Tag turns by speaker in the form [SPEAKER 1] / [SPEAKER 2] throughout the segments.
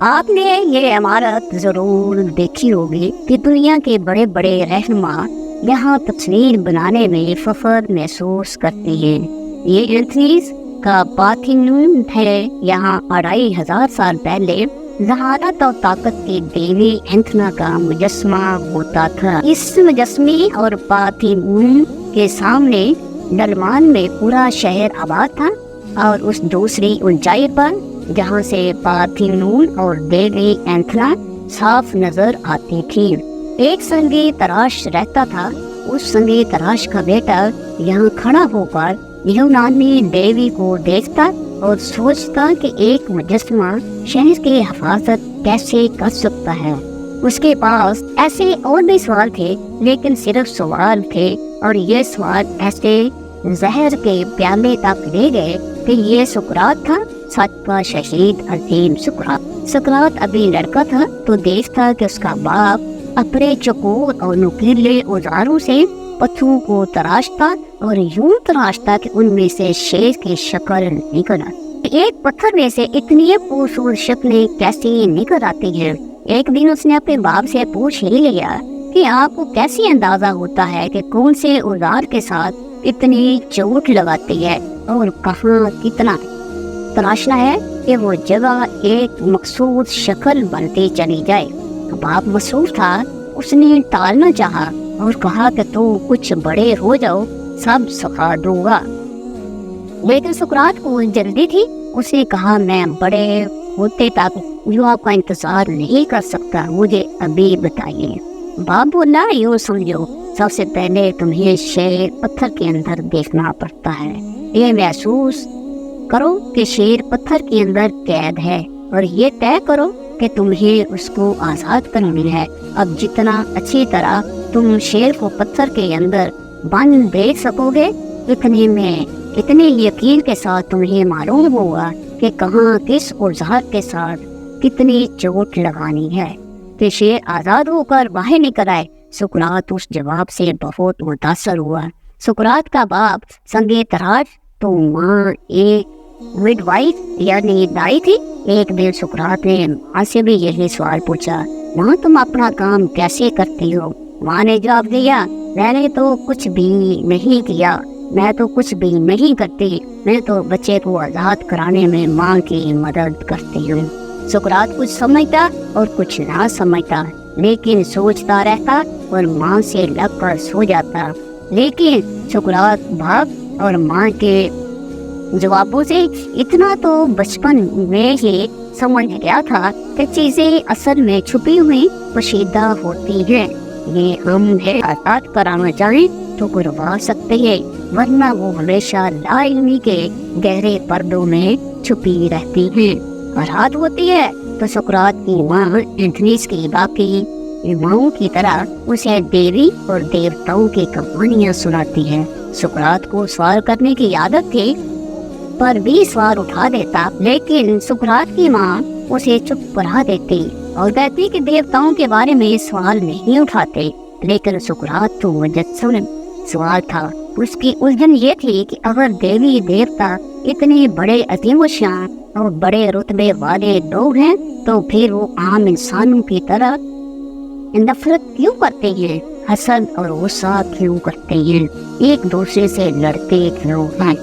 [SPEAKER 1] آپ نے یہ عمارت ضرور دیکھی ہوگی کہ دنیا کے بڑے بڑے رہنما یہاں تصویر بنانے میں فخر محسوس کرتے ہیں۔ یہ ایتھنز کا پارتھینون ہے۔ یہاں 2500 سال پہلے ذہانت اور طاقت کی دیوی اینتھنا کا مجسمہ ہوتا تھا۔ اس مجسمے اور پارتھینون کے سامنے ڈلمان میں پورا شہر آباد تھا، اور اس دوسری اونچائی پر جہاں سے پارتھینون اور دیوی اینتھنا صاف نظر آتی تھی، ایک سنگی تراش رہتا تھا۔ اس سنگی تراش کا بیٹا یہاں کھڑا ہو کر یونانی دیوی کو دیکھتا اور سوچتا کہ ایک مجسمہ شہر کی حفاظت کیسے کر سکتا ہے۔ اس کے پاس ایسے اور بھی سوال تھے، لیکن صرف سوال تھے، اور یہ سوال ایسے زہر کے پیالے تک لے گئے کہ یہ سقراط تھا، سچ کا شہید عظیم سقراط۔ سقراط ابھی لڑکا تھا تو دیکھتا کہ اس کا باپ اپنے چکور اور نکیلے اوزاروں سے پتھروں کو تراشتا، اور یوں تراشتا کہ ان میں سے شیر کی شکل نکل آتی۔ ایک پتھر میں سے اتنی خوبصورت شکلیں کیسی نکل آتی ہیں؟ ایک دن اس نے اپنے باپ سے پوچھ ہی لیا کہ آپ کو کیسی اندازہ ہوتا ہے کہ کون سے اوزار کے ساتھ اتنی چوٹ لگاتی ہے، اور کہاں کتنا تراشنا ہے کہ وہ جگہ ایک مخصوص شکل بنتی چلی جائے۔ باپ مصروف تھا، اس نے ٹالنا چاہا اور کہا کہ تو کچھ بڑے ہو جاؤ، سب سکھا دوں گا۔ لیکن سقراط کو جلدی تھی۔ اس نے کہا میں بڑے ہوتے تک جو آپ کا انتظار نہیں کر سکتا، مجھے ابھی بتائیے۔ باپ بولا یوں سمجھو، سب سے پہلے تمہیں شیر پتھر کے اندر دیکھنا پڑتا ہے۔ یہ محسوس کرو کہ شیر پتھر کے اندر قید ہے، اور یہ طے کرو کہ تمہیں اس کو آزاد کرنا ہے۔ اب جتنا اچھی طرح تم شیر کو پتھر کے اندر بند دیکھ سکو گے، اتنے یقین کے ساتھ تمہیں معلوم ہوگا کہ کہاں کس اوزار کے ساتھ کتنی چوٹ لگانی ہے کہ شیر آزاد ہو کر باہر نکل آئے۔ سقراط اس جواب سے بہت متاثر ہوا۔ سقراط کا باپ سنگے تراش تو ماں ایک مڈ وائف یعنی دائی تھی۔ ایک دن سقراط نے ماں سے بھی یہی سوال پوچھا، ماں تم اپنا کام کیسے کرتی ہو؟ ماں نے جواب دیا، میں نے تو کچھ بھی نہیں کیا، میں تو کچھ بھی نہیں کرتی، میں تو بچے کو آزاد کرانے میں ماں کی مدد کرتی ہوں۔ سقراط کچھ سمجھتا اور کچھ نہ سمجھتا، لیکن سوچتا رہتا اور ماں سے لگ کر سو جاتا۔ لیکن سقراط باپ اور ماں کے جوابوں سے اتنا تو بچپن میں ہی سمجھ گیا تھا کہ چیزیں اصل میں چھپی ہوئی پوشیدہ ہوتی ہیں۔ یہ ہم ہے آزاد کرانا چاہیں تو کروا سکتے ہیں، ورنہ وہ ہمیشہ لا علمی کے گہرے پردوں میں چھپی رہتی ہیں۔ اور رات ہوتی ہے تو سقراط کی ماں ایتھنز کی باقی ماؤں کی طرح اسے دیوی اور دیوتاؤں کی کہانیاں سناتی ہے۔ سقراط کو سوال کرنے کی عادت تھی، پر بھی سوال اٹھا دیتا، لیکن سقراط کی ماں اسے چپ کرا دیتی اور کہتی کہ دیوتاؤں کے بارے میں سوال نہیں اٹھاتے۔ لیکن سقراط تو مجسم سوال تھا۔ اس کی الجھن یہ تھی کہ اگر دیوی دیوتا اتنے بڑے عظیم الشان اور بڑے رتبے والے لوگ ہیں تو پھر وہ عام انسانوں کی طرح نفرت کیوں کرتے ہیں، حسد اور غصہ کیوں کرتے ہیں، ایک دوسرے سے لڑتے کیوں ہیں،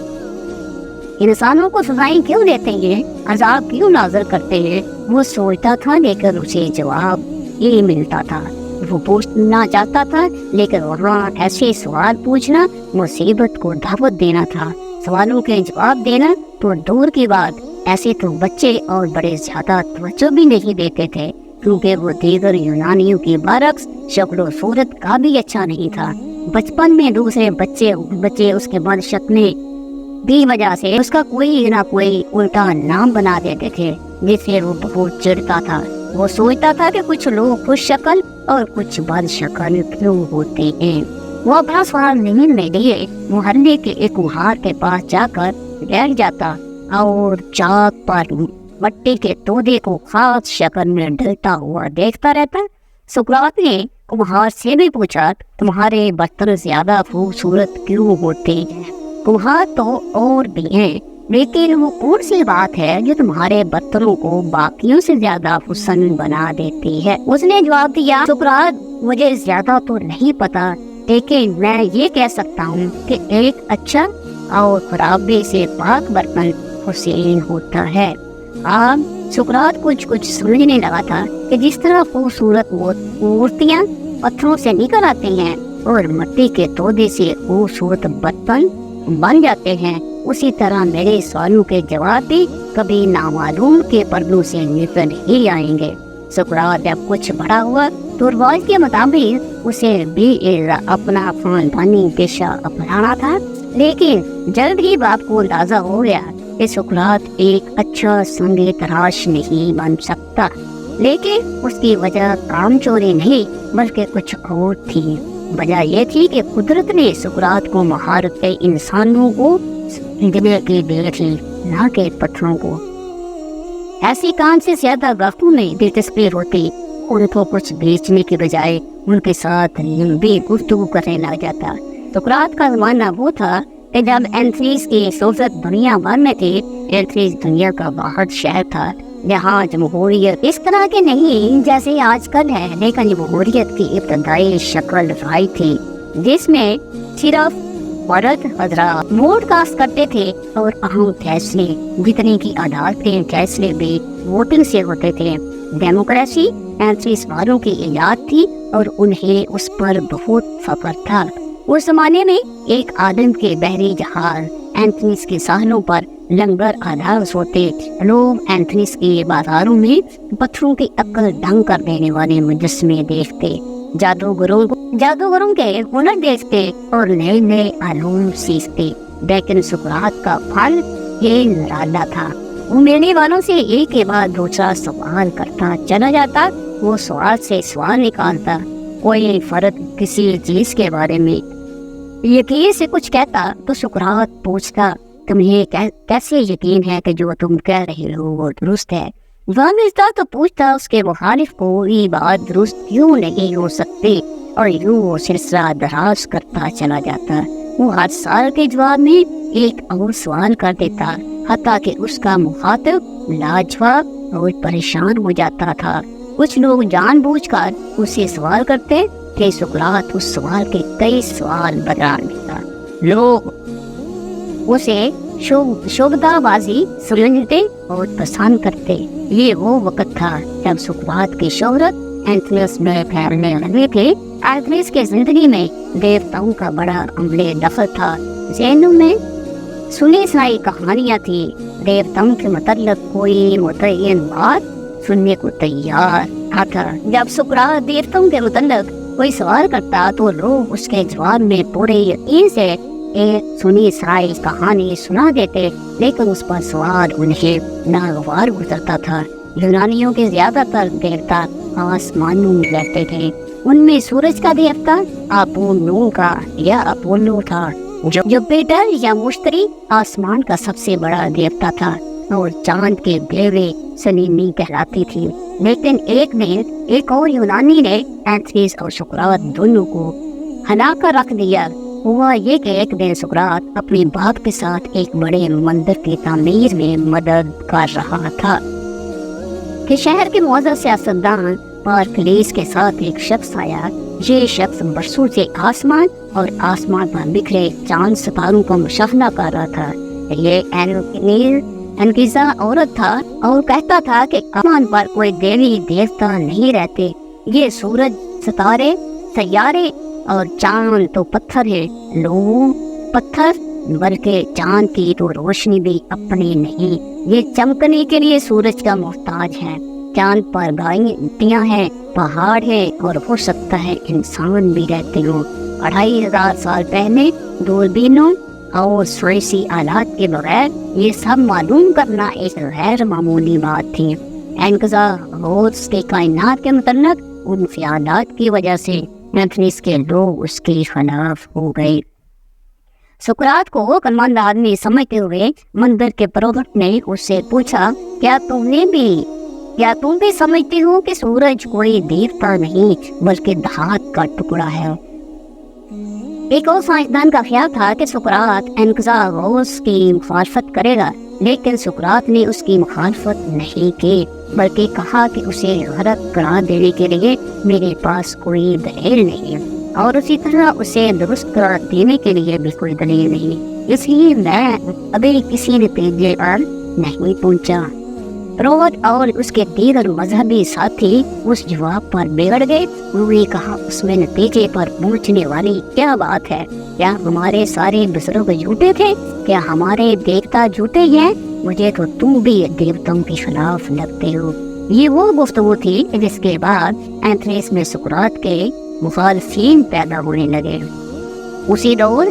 [SPEAKER 1] انسانوں کو سزائیں کیوں دیتے ہیں، عذاب کیوں نازل کرتے ہیں؟ وہ سوچتا تھا، لیکن اسے جواب یہ ملتا تھا۔ وہ پوچھنا چاہتا تھا، لیکن وہاں ایسے سوال پوچھنا مصیبت کو دعوت دینا تھا۔ سوالوں کے جواب دینا تو دور کی بات، ایسے تو بچے اور بڑے زیادہ توجہ بھی نہیں دیتے تھے، کیونکہ وہ دیگر یونانیوں کی برعکس شکل و صورت کا بھی اچھا نہیں تھا۔ بچپن میں دوسرے بچے اس کے بعد شکلیں بھی وجہ سے اس کا کوئی نہ کوئی الٹا نام بنا دیتے تھے، جس سے وہ بہت چڑھتا تھا۔ وہ سوچتا تھا کہ کچھ لوگ خوش شکل اور کچھ بد شکل کیوں ہوتے ہیں۔ وہ اپنا سوال نہیں لیے محلے کے ایک کمہار کے پاس جا کر بیٹھ جاتا اور چاک پر مٹی کے تودے کو خاص شکل میں ڈلتا ہوا دیکھتا رہتا۔ سقراط نے کمہار سے بھی پوچھا، تمہارے برتن زیادہ خوبصورت کیوں ہوتے ہیں؟ کمہار تو اور بھی ہیں، लेकिन वो कौन सी बात है जो तुम्हारे बर्तनों को बाकियों से ज्यादा हुस्न बना देती है? उसने जवाब दिया, सुकरात, मुझे ज्यादा तो नहीं पता, लेकिन मैं ये कह सकता हूँ कि एक अच्छा और खराबी से पाक बर्तन हुसैन होता है। अब सुकरात कुछ समझने लगा था कि जिस तरह खूबसूरत मूर्तियाँ पत्थरों से निकल आती हैं और मिट्टी के तोड़े से खूबसूरत बर्तन बन जाते हैं, उसी तरह मेरे सवालों के जवाब भी कभी नामालूम के पर्दों से निकल ही आएंगे। सुकरात जब कुछ बड़ा हुआ तो रिवाज के मुताबिक उसे भी अपना खानदानी पेशा अपनाना था, लेकिन जल्द ही बाप को अंदाजा हो गया कि सुकरात एक अच्छा संगे तराश नहीं बन सकता। लेकिन उसकी वजह काम चोरी नहीं बल्कि कुछ और थी। वजह यह थी कि कुदरत ने सुकरात को महारत इंसानों को समझने की दी थी, न के पत्थरों को। ऐसी काम से ज्यादा गाफों में दिलचस्पी होती, उनको कुछ बेचने के बजाय उनके साथ लंबी गुफ्तगू करने लग जाता। सुकरात का जमाना वो था कि जब एथेंस की सोजत दुनिया भर में थी। एथेंस दुनिया का बाहर शहर था जहाँ जमहूरियत इस तरह के नहीं जैसे आजकल है, लेकिन जमहूरियत की इब्तदाई शक्ल राय थी, जिसमें सिर्फ मर्द हजरात वोट कास्ट करते थे और अहम फैसले जितने की अदालतें फैसले भी वोटिंग से होते थे। डेमोक्रेसी एथेंस वालों की इजाद थी और उन्हें उस पर बहुत फख्र था। उस जमाने में एक आदम के बहरी जहाज एथेंस के साहलों पर लंगर आधार होते। लोग एथेंस के बाजारों में पत्थरों की अक्ल दंग कर देने वाले मुजस्मे देखते, जादूगरों के हुनर देखते और नए नए आलूम सीखते। लेकिन सुकरात का फल ये निराला था। वो मिलने वालों से एक के बाद दूसरा सवाल करता चला जाता। वो सवाल से सवाल निकालता, कोई फर्क किसी चीज के बारे में यकीन से कुछ कहता तो सुकरात पूछता, तुम्हें कैसे यकीन है कि जो तुम कह रहे हो वो दुरुस्त है? जवाब मिलता तो पूछता, उसके मुखालिफ को ये बात दुरुस्त क्यों नहीं हो सकती? और यूं वो सिलसिला दराज करता चला जाता। वो हर साल के जवाब में एक और सवाल कर देता, हत्ता कि उसका मुखातिब लाजवाब और परेशान हो जाता था। कुछ लोग जानबूझकर उससे सवाल करते कि सुकरात उस सवाल के कई सवाल बता देता। लोग उसे शोभताबाजी समझते और पसंद करते। ये वो वक्त था जब सुकरात की शोहरत एथेंस में फैलने लगे थे। एथेंस के जिंदगी में देवताओं का बड़ा अमले दखल था। ज़हनों में सुनी सुनाई कहानियाँ थी। देवताओं के मतलब कोई मुतय्यन बात सुनने को तैयार था। जब सुकरात देवताओं के मतलब कोई सवाल करता तो लोग उसके जवाब में पूरे यकीन से एक सुनी सुनाई कहानी सुना देते, लेकिन उस पर सवाल उन्हें नागवार गुजरता था। यूनानियों के ज्यादातर देवता आसमानों में रहते थे। उनमें सूरज का देवता अपोलो का या अपोलो था, जुपिटर या मुश्तरी आसमान का सबसे बड़ा देवता था, और चांद के बेवे सलीमी कहलाती थी। लेकिन एक दिन एक और यूनानी ने एथेंस और सुकरात दोनों को हला कर रख दिया। हुआ ये कि एक दिन सुकरात अपने बाप के साथ एक बड़े मंदिर की तामीर में मदद कर रहा था कि शहर के मौजूद सियासतदान पारकलीस के साथ एक शख्स आया। ये शख्स बरसों से आसमान और आसमान पर बिखरे चांद सितारों को मुशाहदा कर रहा था। ये एनकीजा औरत था और कहता था कि आसमान पर कोई देवी देवता नहीं रहते। ये सूरज, सितारे, सैयारे और चांद तो पत्थर है। लोग पत्थर बल्कि चांद की तो रोशनी भी अपनी नहीं, ये चमकने के लिए सूरज का मोहताज है। चांद पर गायें हैं, पहाड़ है और हो सकता है इंसान भी रहते हो। 2500 साल पहले दूरबीनों और स्वदेशी आलात के बगैर ये सब मालूम करना एक गैर मामूली बात थी। एनकजा रोज के कायनात के मतलब उन ख्यालात की वजह से एथेंस के लोग उसके खिलाफ हो गए। सुकरात को अक्लमंद आदमी समझते हुए मंदिर के प्रवक्ता ने उससे पूछा, क्या तुम भी समझते हो कि सूरज कोई देवता नहीं बल्कि धात का टुकड़ा है? एक और साइंसदान का ख्याल था कि सुकरात एनकजा रोज की मुखालफत करेगा, لیکن سقراط نے اس کی مخالفت نہیں کی، بلکہ کہا کہ اسے غلط قرار دینے کے لیے میرے پاس کوئی دلیل نہیں، اور اسی طرح اسے درست قرار دینے کے لیے بھی کوئی دلیل نہیں، اس لیے میں ابھی کسی نتیجے پر نہیں پہنچا۔ روت اور اس کے دیگر مذہبی ساتھی اس جواب پر بگڑ گئے۔ انہوں نے کہا اس میں نتیجے پر پہنچنے والی کیا بات ہے؟ کیا ہمارے سارے بزرگ جھوٹے تھے؟ کیا ہمارے دیوتا جھوٹے ہیں؟ مجھے تو تم بھی دیوتاؤں کے خلاف لگتے ہو۔ یہ وہ گفتگو تھی جس کے بعد اینتھنیس میں سقراط کے مخالفین پیدا ہونے لگے۔ اسی دور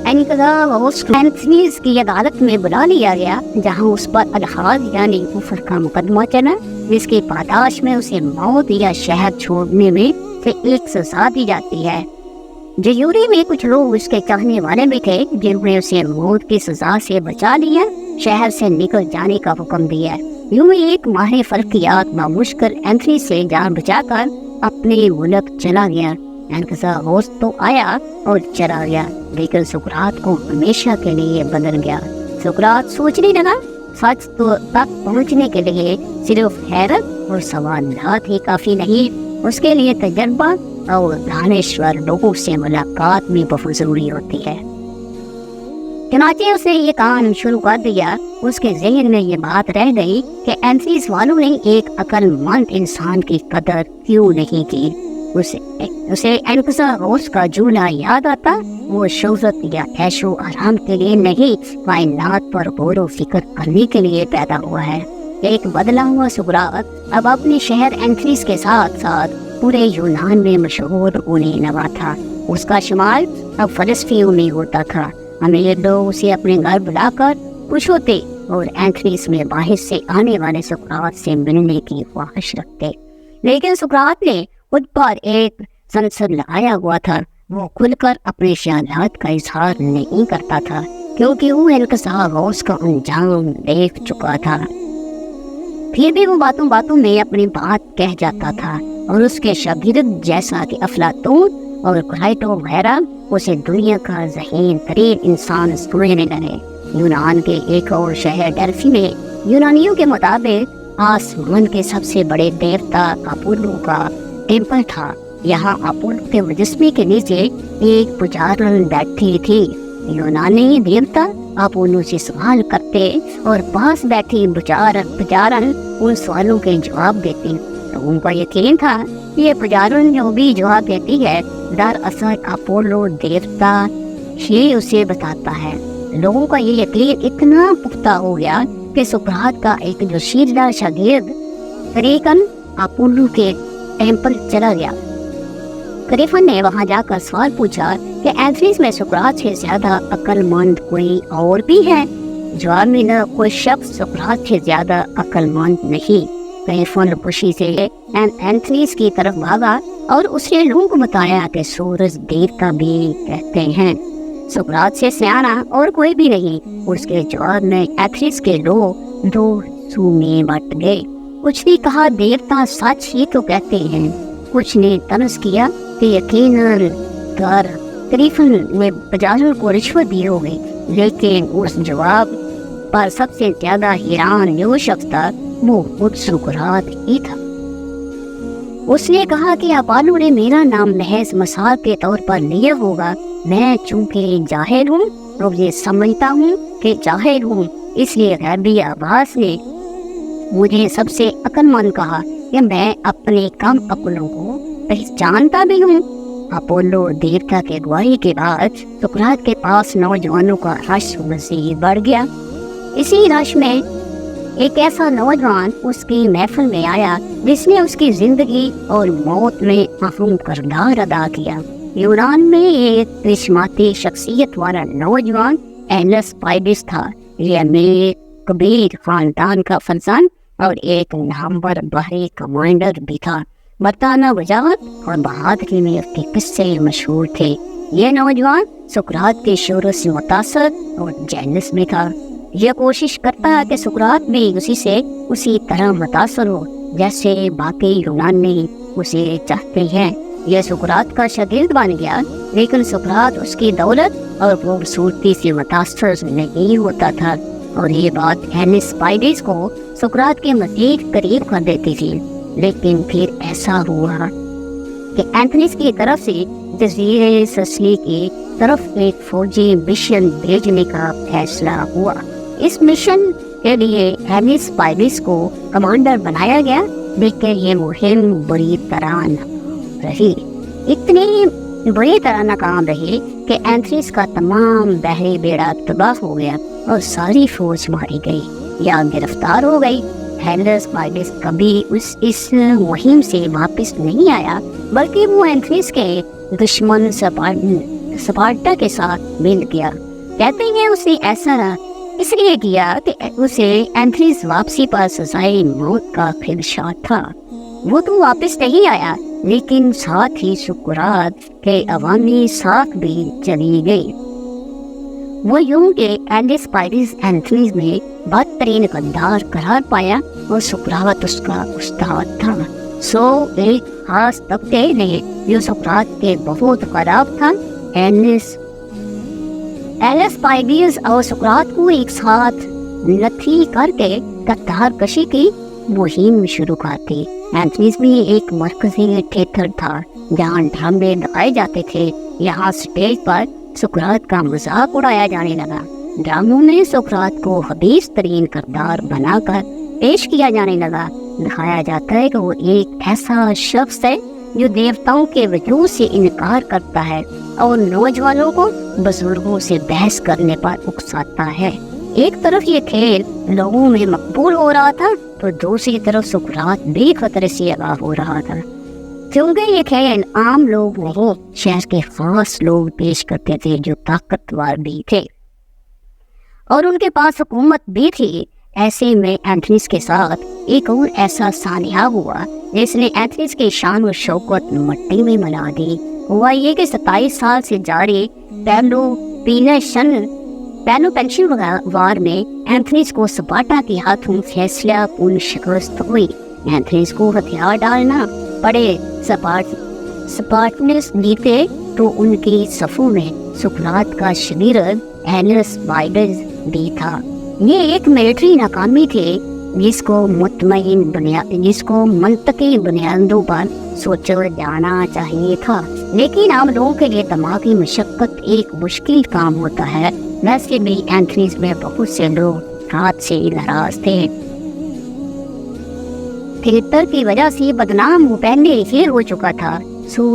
[SPEAKER 1] اینتھنیس کی عدالت میں بلا لیا گیا، جہاں اس پر الحاد یعنی کفر کا مقدمہ چلا، جس کی پاداش میں اسے موت یا شہر چھوڑنے میں سے ایک سزا دی جاتی ہے۔ جیوری میں کچھ لوگ اس کے چاہنے والے بھی تھے، جنہوں نے اسے موت کی سزا سے بچا لیا، شہر سے نکل جانے کا حکم دیا۔ یوں ایک ماہر فلکیات بامشکل اینتھنیس سے جان بچا کر اپنے ملک چلا گیا۔ اینتھنیس تو آیا اور چلا گیا، لیکن سقراط کو ہمیشہ کے لیے بدل گیا۔ سقراط سوچنے لگا سچ تک پہنچنے کے لیے صرف حیرت اور سوالات ہی کافی نہیں، اس کے لیے تجربہ اور دانشور لوگوں سے ملاقات بھی بہت ضروری ہوتی ہے۔ چنانچہ اس نے یہ کام شروع کر دیا۔ اس کے ذہن میں یہ بات رہ گئی کہ اینتھنیس والوں نے ایک عقل مند انسان کی قدر کیوں نہیں کی۔ اسے اینتھنیس کا جملہ یاد آتا، وہ شہرت یا عیش و آرام کے لیے نہیں، کائنات پر غور و فکر کرنے کے لیے پیدا ہوا ہے۔ ایک بدلا ہوا سقراط اب اپنے شہر اینتھنیس کے ساتھ ساتھ پورے یونان میں مشہور ہونے لگا تھا۔ اس کا شمال اب فلسفیوں میں ہوتا تھا۔ امیر لوگ اسے اپنے گھر بلا کر خوش ہوتے اور اینتھنیس میں باہر سے آنے والے سقراط سے ملنے کی خواہش رکھتے، لیکن سقراط نے خود پر ایک سنسر لگایا ہوا تھا۔ وہ کھل کر اپنے خیالات کا اظہار نہیں کرتا تھا، کیونکہ وہ انکسار کا انجام دیکھ چکا تھا۔ پھر بھی وہ باتوں باتوں میں اپنی بات کہہ جاتا تھا، اور اس کے شاگرد جیسا کہ افلاطون اور کلائٹو وغیرہ اسے دنیا کا ذہین ترین انسان سمجھنے لگے۔ یونان کے ایک اور شہر ڈیلفی میں یونانیوں کے مطابق آسمان کے سب سے بڑے دیوتا اپولو کا ٹیمپل تھا۔ یہاں اپولو کے مجسمے کے نیچے ایک پجارن بیٹھی تھی۔ یونانی دیوتا اپولو سے سوال کرتے اور پاس بیٹھی پجارن ان سوالوں کے جواب دیتی۔ لوگوں کا یقین تھا یہ پجارن جو بھی جواب دیتی ہے دراصل اپولو دیوتا ہی اسے بتاتا ہے۔ لوگوں کا یہ یقین اتنا پختہ ہو گیا کہ سقراط کا ایک جوشیدہ شاگرد کریفن اپولو کے ٹیمپل چلا گیا۔ کریفن نے وہاں جا کر سوال پوچھا کہ اینتھنیس میں سقراط سے زیادہ عقل مند کوئی اور بھی ہے؟ جواب ملا کوئی شخص سقراط سے زیادہ عقل مند نہیں۔ کریفن خوشی سے اینتھنیس کی طرف بھاگا اور اسے لوگوں کو بتایا کہ سورج دیوتا بھی کہتے ہیں سقراط سے سیانا اور کوئی بھی نہیں۔ اس کے جواب میں اینتھنیس کے لوگ دو سو میں بٹ گئے۔ کچھ نے کہا دیوتا سچ ہی تو کہتے ہیں، کچھ نے طنز کیا کہ یقیناً کریفن میں پجارن کو رشوت دی ہوگی، لیکن اس جواب پر سب سے زیادہ حیران جو شخص تھا وہ خود سقراط ہی تھا۔ اس نے کہا کہ اپولو نے میرا نام محض مثال کے طور پر لیا ہوگا۔ میں چونکہ جاہل ہوں اور یہ سمجھتا ہوں کہ جاہل ہوں، اس لیے غیبی آواز نے مجھے سب سے عقل مند کہا کہ میں اپنے کم عقلوں کو پہچانتا بھی ہوں۔ اپولو دیوتا کے گواہی کے بعد سقراط کے پاس نوجوانوں کا رش مزید بڑھ گیا۔ اسی رش میں ایک ایسا نوجوان اس کی محفل میں آیا جس نے اس کی زندگی اور موت میں اہم کردار ادا کیا۔ یونان میں ایک کرشماتی شخصیت والا نوجوان ایلس پائبس تھا۔ یہ امیر کبیر خاندان کا فرزند اور ایک نامور بحری کمانڈر بھی تھا۔ مردانہ وجاہت اور بہادری میں اس کے قصے مشہور تھے۔ یہ نوجوان سقراط کے شعروں سے متاثر اور جیلس میں تھا۔ یہ کوشش کرتا کہ سقراط بھی اسی طرح متاثر ہو جیسے باقی یونانی اسے چاہتے ہیں۔ یہ سقراط کا شاگرد بن گیا، لیکن سقراط اس کی دولت اور خوبصورتی سے متاثر نہیں ہوتا تھا۔ और ये बात एलिस्पाइडिस को सुकरात के मज़ीद करीब कर देती थी। लेकिन फिर ऐसा हुआ कि एंथनीस की तरफ से जज़ीरे सिसिली की तरफ एक फौजी मिशन भेजने का फैसला हुआ। इस मिशन के लिए एलिस्पाइडिस को कमांडर बनाया गया, लेकिन ये मुहिम बुरी तरह रही, इतनी बुरी तरह नाकाम रही कि एंथनीस का तमाम बहरी बेड़ा तबाह हो गया और सारी फौज मारी गई या गिरफ्तार हो गई। एलिस्पाइडिस कभी इस मुहिम से वापस नहीं आया, बल्कि वो एंथनीस के दुश्मन स्पार्टा के साथ मिल गया। कहते हैं उसने ऐसा इसलिए किया कि उसे एंथनीस वापसी पर सजाए मौत का खदशा था। वो तो वापस नहीं आया, लेकिन साथ ही सुकरात के अवामी साख भी चली गई। वो यूं कि एलिस्पाइडिस एंथनीस में बदतरीन गद्दार करार पाया और सुकरात उसका उस्ताद था। एक खास तबके ने जो सुकरात के बहुत खराब था, एलिस्पाइडिस और सुकरात को एक साथ नथी करके गद्दार कशी की मुहिम शुरू कर दी। एंथनीस भी एक मरकजी थिएटर था जहाँ ड्रामे दिखाए जाते थे। यहाँ स्टेज पर सुकरात का मजाक उड़ाया जाने लगा। ड्रामों में सुकरात को हबीस तरीन किरदार बनाकर पेश किया जाने लगा। दिखाया जाता है कि वो एक ऐसा शख्स है जो देवताओं के वजूद से इनकार करता है और नौजवानों को बुजुर्गों से बहस करने पर उकसाता है। एक तरफ ये खेल लोगों में मकबूल हो रहा था, तो दूसरी तरफ सुकरात भी खतरे से आगाह हो रहा था, क्योंकि ये खेल आम लोग नहीं, शहर के खास लोग पेश करते थे जो ताकतवर भी थे और उनके पास हुकूमत भी थी। ऐसे में एंथनीस के साथ एक और ऐसा सानिया हुआ जिसने एंथनीस की शान और शौकत मिट्टी में मिला दी। हुआ ये कि 27 साल से जारी पेलोपेंशियन वार में एंथनीस को स्पार्टा के हाथों फैसला पूर्ण शिकस्त हुई। एंथनीस को हथियार डालना पड़े। स्पार्टनस जीते तो उनकी सफों में सुकरात का शागिर्द एलिस्पाइडिस भी था। ये एक मिलिट्री नाकामी थी जिसको मंतकी बुनियादों पर सोचा जाना चाहिए था, लेकिन आम लोगों के लिए दिमागी मशक्कत एक मुश्किल काम होता है। वैसे भी एंथनीस में बहुत से लोग हाथ से नाराज थे। थिएटर की वजह से बदनाम वो पहले ही हो चुका था।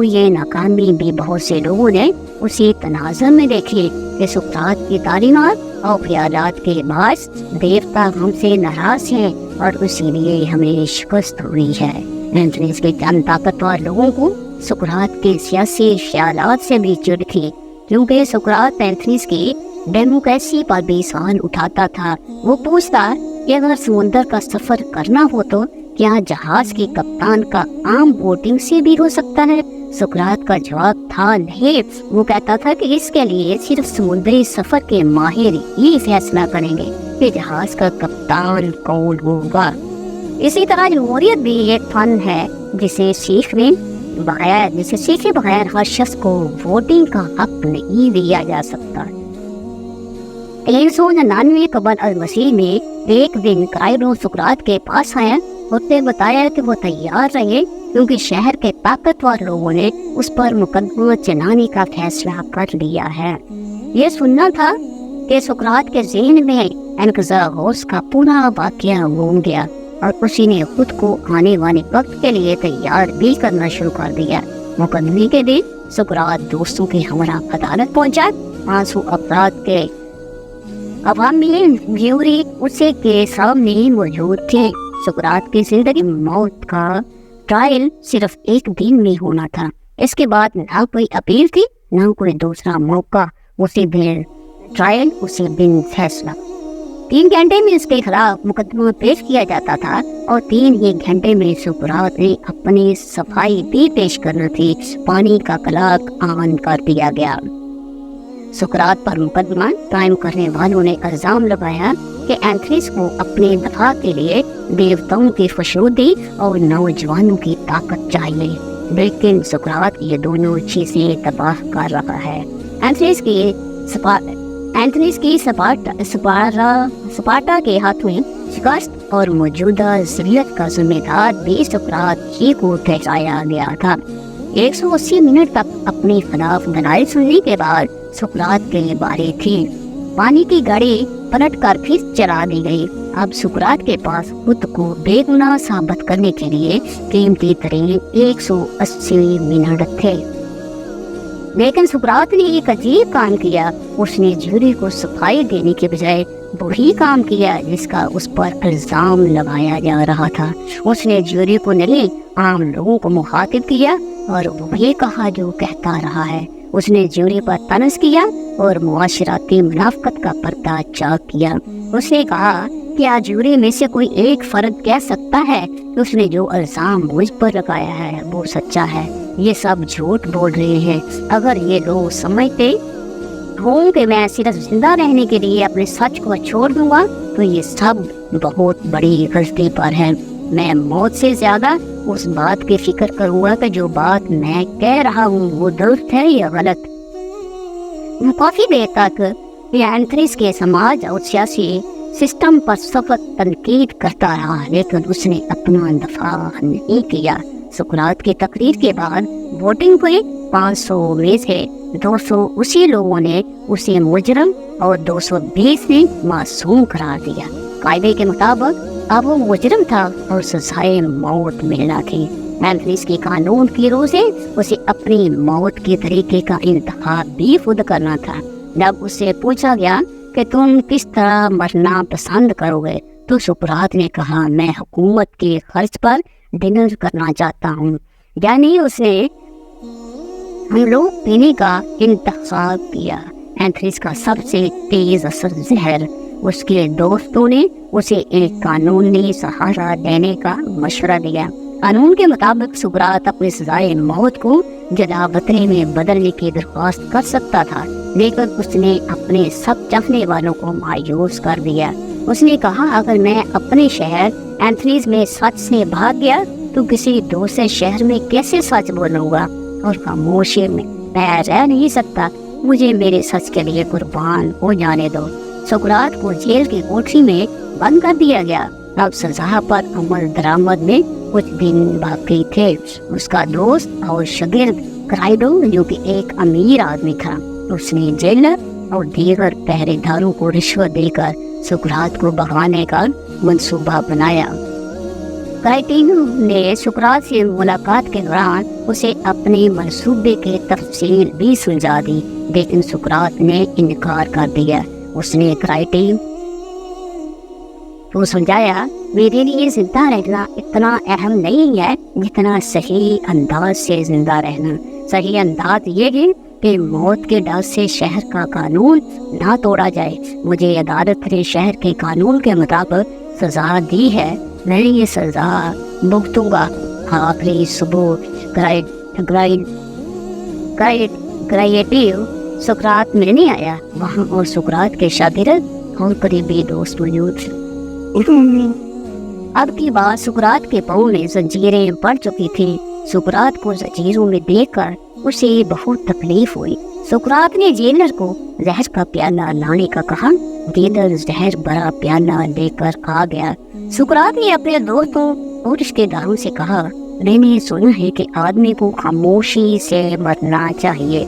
[SPEAKER 1] ये नाकामी भी बहुत से लोगों ने उसी तनाज़ुर में देखी कि सुकरात की तालीमात और ख्यालात के बाद देवता हमसे नाराज हैं और इसीलिए हमें शिकस्त हुई है। एंथनीस के चंद ताकतवर लोगों को सुकरात के सियासी ख्यालात से भी चिढ़ थी, क्योंकि सुकरात एंथनीस की डेमोक्रेसी पर भी सवाल उठाता था। वो पूछता कि अगर समुद्र का सफर करना हो तो क्या जहाज के कप्तान का आम वोटिंग से भी हो सकता है? सुकरात का जवाब था नहीं। वो कहता था कि इसके लिए सिर्फ समुद्री सफर के माहिर ही फैसला करेंगे कि जहाज का कप्तान कौन होगा। इसी तरह जमहूरियत भी एक फन है जिसे सीखे बगैर हर शख्स को वोटिंग का हक नहीं दिया जा सकता। 399 कबल अल मसीह में एक दिन कायरो सुकरात के पास आया। उसने बताया कि वो तैयार रहे क्योंकि शहर के ताकतवर लोगों ने उस पर मुकदमा चलाने का फैसला कर लिया है। ये सुनना था कि सुकरात के ज़हन में एनकज़ागोस का पूरा वाक़या घूम गया और उसी ने खुद को आने वाले वक्त के लिए तैयार भी करना शुरू कर दिया। मुकदमे के दिन सुकरात दोस्तों के हमरा अदालत पहुंचा। 500 अफराद के अवामी ज्यूरी उसे के सामने मौजूद थे। सुकरात की जिंदगी मौत का ट्रायल सिर्फ एक दिन में होना था। इसके बाद ना कोई अपील थी, ना कोई दूसरा मौका। उसी दिन ट्रायल, उसी दिन फैसला। 3 घंटे में इसके खिलाफ मुकदमा पेश किया जाता था और 3 ही घंटे में सुकरात ने अपनी सफाई भी पेश करनी थी। पानी का कलाक आन कर दिया गया। सुकरात पर मुकदमा कायम करने वालों ने इल्जाम लगाया कि एंथनीस को अपने दफा के लिए देवताओं की फशरूदी और नौजवानों की ताकत चाहिए, लेकिन सुकरात ये दोनों चीजें तबाह कर रहा है। एंथनीस की एंथनीज की स्पार्टा के हाथ में शिकस्त और मौजूदा ज़िल्लत का जिम्मेदार भी सुकरात ही को ठहराया गया था। 180 मिनट तक अपने खिलाफ दलाइल सुनने के बाद सुकरात के बारे थी। पानी की गाड़ी पलट कर फिर चला दी गई। अब सुकरात के पास खुद को बेगुनाह साबित करने के लिए कीमती तरीन 180 मिनट थे। लेकिन सुकरात ने एक अजीब काम किया। उसने जूरी को सफाई देने के बजाय वही काम किया जिसका उस पर इल्जाम लगाया जा रहा था। उसने जूरी को नहीं, आम लोगों को मुखातिब किया और वही कहा जो कहता रहा है। उसने जूरी पर तनस किया और मुआशराती मुनाफकत का पर्दा चाक किया। उसने कहा क्या जूरी में से कोई एक फर्द कह सकता है कि उसने जो इल्जाम मुझ पर लगाया है वो सच्चा है? ये सब झूठ बोल रहे हैं। अगर ये लोग समझते हों कि मैं सिर्फ जिंदा रहने के लिए अपने सच को छोड़ दूंगा तो ये सब बहुत बड़ी गलती पर है। मैं मौत से ज्यादा उस बात की फिक्र करूंगा कि जो बात मैं कह रहा हूँ वो दुरुस्त है या गलत। काफी देर तक एंथनीज के समाज और सियासी सिस्टम पर सख्त तनकीद करता रहा, लेकिन उसने अपना दफा नहीं किया। सुकरात की तकरीर के बाद वोटिंग हुई। 500 में से 200 उसी लोगों ने उसे मुजरम और 220 ने मासूम करार दिया। कायदे के मुताबिक अब वो मुजरम था और सजाए मौत मिलना थी। एंथनीज के कानून की रूह से उसे अपनी मौत के तरीके का इंतखाब भी खुद करना था। जब उससे पूछा गया कि तुम किस तरह मरना पसंद करोगे तो सुकरात ने कहा मैं हुकूमत के खर्च पर डिनर करना चाहता हूँ। यानी उसने हम लोग पीने का इंतखाब किया। एंथनीज का सबसे तेज असर जहर। उसके दोस्तों ने उसे एक कानूनी सहारा देने का मशवरा दिया। कानून के मुताबिक सुकरात अपनी सजाए मौत को जलावतनी में बदलने की दरख्वास्त कर सकता था, लेकिन उसने अपने सब चाहने वालों को मायूस कर दिया। उसने कहा अगर मैं अपने शहर एंथनीज में सच से भाग गया तो किसी दूसरे शहर में कैसे सच बोलूंगा, और खामोशी में मैं रह नहीं सकता। मुझे मेरे सच के लिए कुर्बान हो जाने दो। सुकरात को जेल की कोठरी में बंद कर दिया गया। अब सजा पर अमल दरामद में कुछ दिन बाकी थे। उसका दोस्त और शागिर्द क्राइडो जो कि एक अमीर आदमी था, उसने जेलर और दीगर पहरेदारों को रिश्वत देकर सुकरात को भगाने का मंसूबा बनाया। क्राइडो ने सुकरात से मुलाकात के दौरान उसे अपने मंसूबे के तफसील भी सुलझा दी, लेकिन सुकरात ने इनकार कर दिया। उसने क्राइडो को समझाया मेरे लिए जिंदा रहना इतना अहम नहीं है जितना सही अंदाज से जिंदा रहना। सही अंदाज ये है कि मौत के डर से शहर का कानून ना तोड़ा जाए। मुझे अदालत ने शहर के कानून के मुताबिक सजा दी है, मैं ये सजा भुगतूंगा। आखिरी सुबह क्राइडो सुकरात मिलने आया। वहाँ और सुकरात के शागिर्द और करीबी दोस्त मौजूद थे। अब की बात सुकरात के पाँव में जंजीरें पड़ चुकी थी। सुकरात को जंजीरों में देखकर उसे बहुत तकलीफ हुई। सुकरात ने जेलर को जहर का प्याला लाने का कहा। जेलर जहर भरा प्याला लेकर आ गया। सुकरात ने अपने दोस्तों और रिश्तेदारों से कहा मैंने सुना है कि आदमी को खामोशी से मरना चाहिए।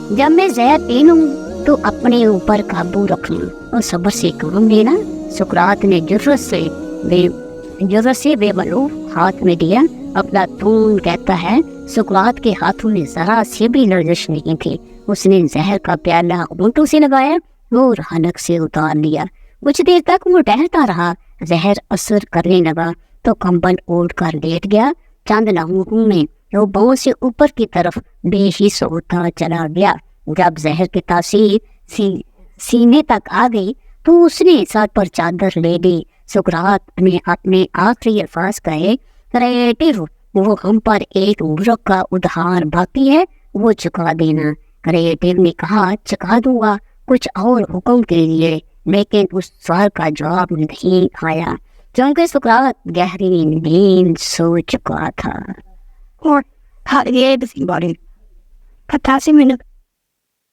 [SPEAKER 1] जब मैं जहर पी लूं तो अपने ऊपर काबू रखना और सब्र से काम लेना। सुकरात ने जुर्रत से बेमलूफ हाथ में दिया। अपना खून कहता है सुकरात के हाथों में जरा से भी लर्जिश नहीं थी। उसने जहर का प्याला होंठों से लगाया और हलक से उतार लिया। कुछ देर तक वो टहलता रहा। जहर असर करने लगा तो कंबल ओढ़ कर लेट गया। चंद लम्हों में वो बाहों से ऊपर की तरफ बेहिस होता चला गया। जब जहर की तासीर सीने तक आ गई तो उसने सर पर चादर ले ली। सुकरात ने अपने आखिरी अल्फाज कहे क्रिएटिव वो हम पर एक मुल्क का उधार बाकी है, वो चुका देना। क्रिएटिव ने कहा चुका दूंगा कुछ और हुक्म के लिए, लेकिन उस सवाल का जवाब नहीं आया क्योंकि सुकरात गहरी नींद सो चुका था।
[SPEAKER 2] और ये 88 मिनट